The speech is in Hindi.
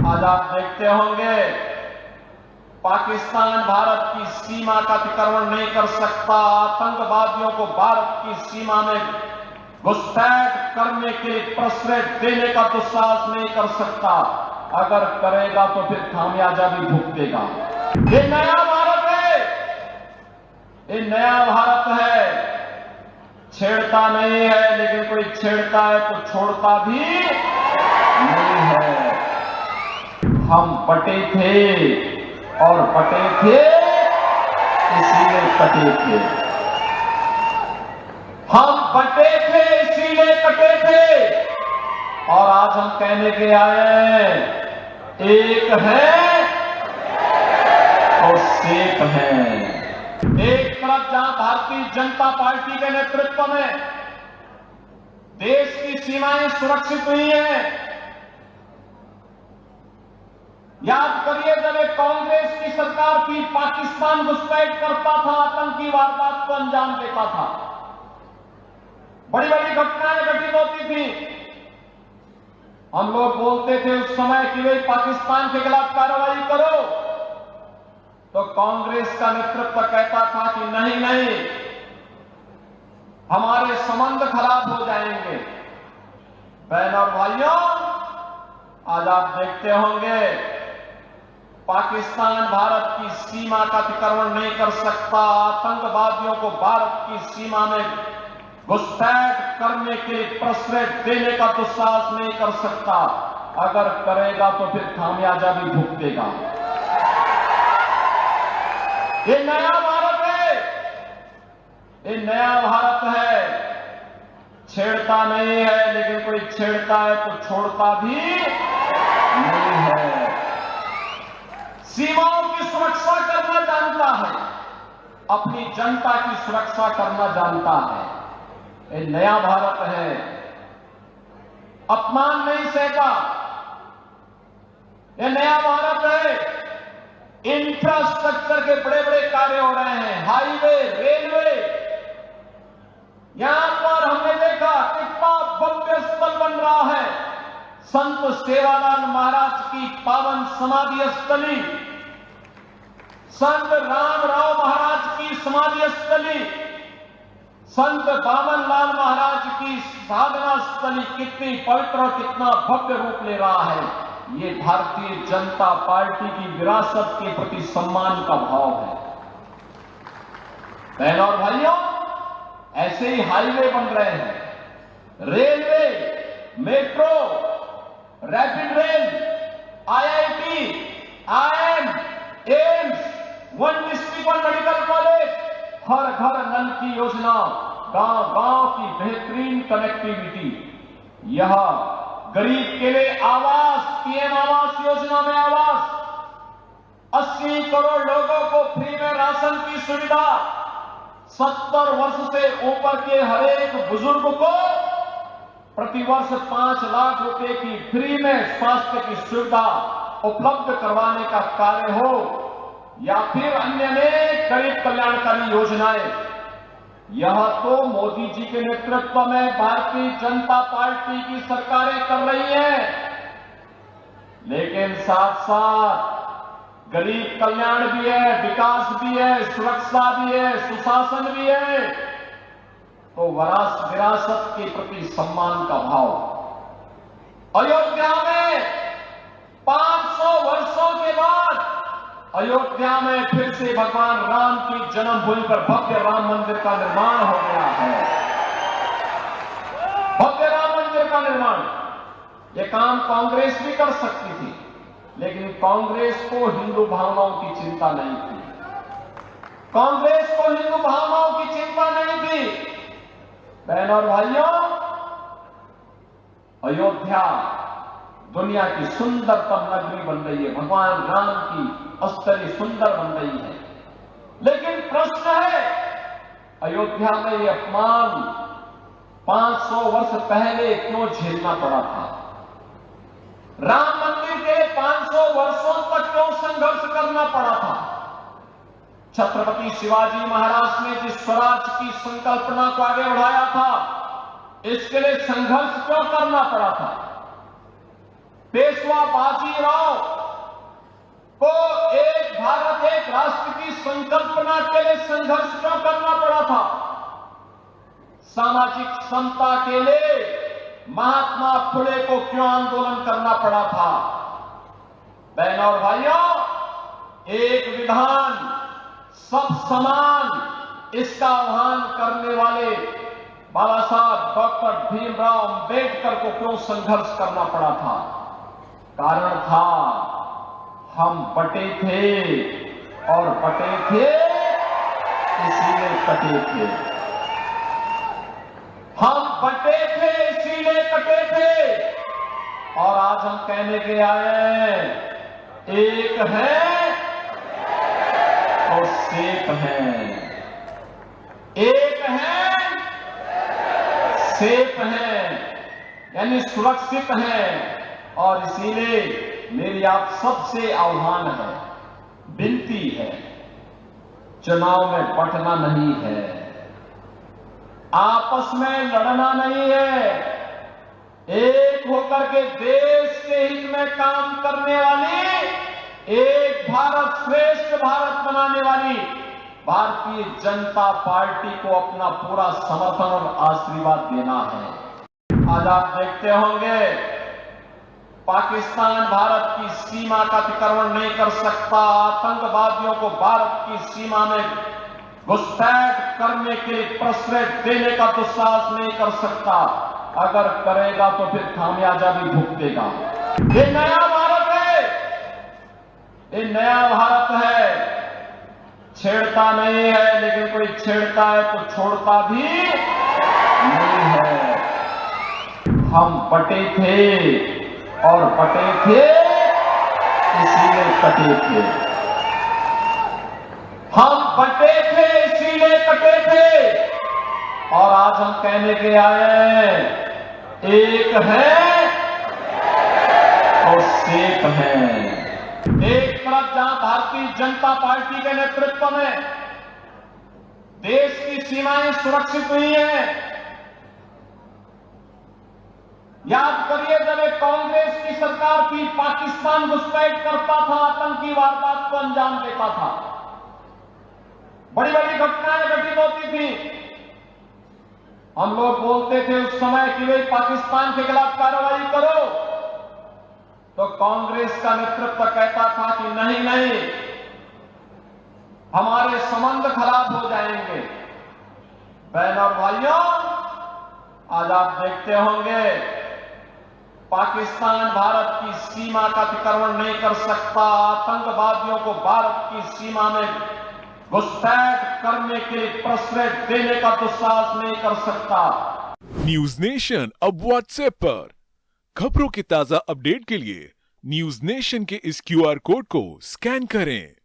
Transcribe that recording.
आज आप देखते होंगे पाकिस्तान भारत की सीमा का अतिक्रमण नहीं कर सकता, आतंकवादियों को भारत की सीमा में घुसपैठ करने के लिए प्रश्रय देने का दुस्साहस नहीं कर सकता। अगर करेगा तो फिर खामियाजा भी भुगतेगा। ये नया भारत है, ये नया भारत है। छेड़ता नहीं है, लेकिन कोई छेड़ता है तो छोड़ता भी नहीं है। हम बटे थे और बटे थे इसीलिए कटे थे। हम बटे थे इसीलिए कटे थे। और आज हम कहने के आए एक है और सेफ है। एक तरफ जहां भारतीय जनता पार्टी के नेतृत्व में देश की सीमाएं सुरक्षित हुई हैं। याद करिए, जब एक कांग्रेस की सरकार थी, पाकिस्तान घुसपैठ करता था, आतंकी वारदात को अंजाम देता था, बड़ी बड़ी घटनाएं घटित होती थी। हम लोग बोलते थे उस समय कि भाई पाकिस्तान के खिलाफ कार्रवाई करो, तो कांग्रेस का नेतृत्व कहता था कि नहीं नहीं, हमारे संबंध खराब हो जाएंगे। बहनों और भाइयों, आज आप देखते होंगे पाकिस्तान भारत की सीमा का अतिक्रमण नहीं कर सकता, आतंकवादियों को भारत की सीमा में घुसपैठ करने के लिए प्रश्रय देने का दुस्साहस नहीं कर सकता। अगर करेगा तो फिर खामियाजा भी भुगतेगा। ये नया भारत है, ये नया भारत है। छेड़ता नहीं है, लेकिन कोई छेड़ता है तो छोड़ता भी नहीं है। सीमाओं की सुरक्षा करना जानता है, अपनी जनता की सुरक्षा करना जानता है। ये नया भारत है। अपमान नहीं सहता। ये नया भारत है। इंफ्रास्ट्रक्चर के बड़े बड़े कार्य हो रहे हैं, हाईवे, रेलवे। यहां पर हमने देखा कितना भव्य स्थल बन रहा है, संत सेवालाल महाराज की पावन समाधि स्थली, संत रामराव महाराज की समाधि स्थली, संत बामनलाल महाराज की साधना स्थली कितनी पवित्र और कितना भव्य रूप ले रहा है। ये भारतीय जनता पार्टी की विरासत के प्रति सम्मान का भाव है। बहनों और भाइयों, ऐसे ही हाईवे बन रहे हैं, railway, metro, rapid rail, IIT, IIM, AIIMS, one district one medical college, हर घर नल की योजना, गांव गांव की बेहतरीन कनेक्टिविटी, यह गरीब के लिए आवास, PM आवास योजना में आवास, 80 करोड़ लोगों को फ्री में राशन की सुविधा, 70 वर्ष से ऊपर के हर एक बुजुर्ग को प्रतिवर्ष 5 लाख रुपए की फ्री में स्वास्थ्य की सुविधा उपलब्ध करवाने का कार्य हो, या फिर अन्य अनेक गरीब कल्याणकारी योजनाएं, यह तो मोदी जी के नेतृत्व में भारतीय जनता पार्टी की सरकारें कर रही हैं। लेकिन साथ साथ गरीब कल्याण भी है, विकास भी है, सुरक्षा भी है, सुशासन भी है। तो विरासत के प्रति सम्मान का भाव। अयोध्या में 500 वर्षों के बाद अयोध्या में फिर से भगवान राम की जन्मभूमि पर भव्य राम मंदिर का निर्माण हो गया है। भव्य राम मंदिर का निर्माण, यह काम कांग्रेस भी कर सकती थी, लेकिन कांग्रेस को हिंदू भावनाओं की चिंता नहीं थी। कांग्रेस को हिंदू भावनाओं की चिंता नहीं थी। बहनों और भाइयों, अयोध्या दुनिया की सुंदरतम नगरी बन रही है, भगवान राम की स्थली सुंदर बन रही है। लेकिन प्रश्न है, अयोध्या में यह अपमान 500 वर्ष पहले क्यों झेलना पड़ा था? राम मंदिर के 500 वर्षों तक क्यों संघर्ष करना पड़ा था? छत्रपति शिवाजी महाराज ने जिस स्वराज की संकल्पना को आगे बढ़ाया था, इसके लिए संघर्ष क्यों करना पड़ा था? पेशवा बाजीराव संकल्पना के लिए संघर्ष क्यों करना पड़ा था? सामाजिक समता के लिए महात्मा फुले को क्यों आंदोलन करना पड़ा था? बहनों और भाइयों, एक विधान सब समान, इसका आह्वान करने वाले बाबा साहब डॉक्टर भीमराव अंबेडकर को क्यों संघर्ष करना पड़ा था? कारण था हम बटे थे और बटे थे इसीलिए कटे थे। हम बटे थे इसीलिए कटे थे। और आज हम कहने के आए एक है और सेफ है, एक है सेफ है, यानी सुरक्षित है। और इसीलिए मेरी आप सबसे आह्वान है, विनती है, चुनाव में बंटना नहीं है, आपस में लड़ना नहीं है, एक होकर के देश के हित में काम करने वाली, एक भारत श्रेष्ठ भारत बनाने वाली भारतीय जनता पार्टी को अपना पूरा समर्थन और आशीर्वाद देना है। आज आप देखते होंगे पाकिस्तान भारत की सीमा का अतिक्रमण नहीं कर सकता, आतंकवादियों को भारत की सीमा में घुसपैठ करने के लिए प्रश्रय देने का दुस्साहस नहीं कर सकता। अगर करेगा तो फिर खामियाजा भी भुगतेगा। ये नया भारत है, ये नया भारत है, छेड़ता नहीं है, लेकिन कोई छेड़ता है तो छोड़ता भी नहीं है। हम बटे थे और बटे थे इसीलिए कटे थे। हम बटे थे इसीलिए कटे थे। और आज हम कहने के आए एक है और सेफ है। एक तरफ जहां भारतीय जनता पार्टी के नेतृत्व में देश की सीमाएं सुरक्षित हुई हैं। याद करिए जब एक कांग्रेस की सरकार थी, पाकिस्तान घुसपैठ करता था, आतंकी वारदात को अंजाम देता था, बड़ी बड़ी घटनाएं घटित होती थी। हम लोग बोलते थे उस समय कि भाई पाकिस्तान के खिलाफ कार्रवाई करो, तो कांग्रेस का नेतृत्व कहता था कि नहीं नहीं, हमारे संबंध खराब हो जाएंगे। बहनों और भाइयों, आज आप देखते होंगे पाकिस्तान भारत की सीमा का अतिक्रमण नहीं कर सकता, आतंकवादियों को भारत की सीमा में घुसपैठ करने के लिए प्रश्रय देने का दुस्साहस नहीं कर सकता। न्यूज नेशन अब व्हाट्सएप पर खबरों के ताजा अपडेट के लिए न्यूज नेशन के इस क्यूआर कोड को स्कैन करें।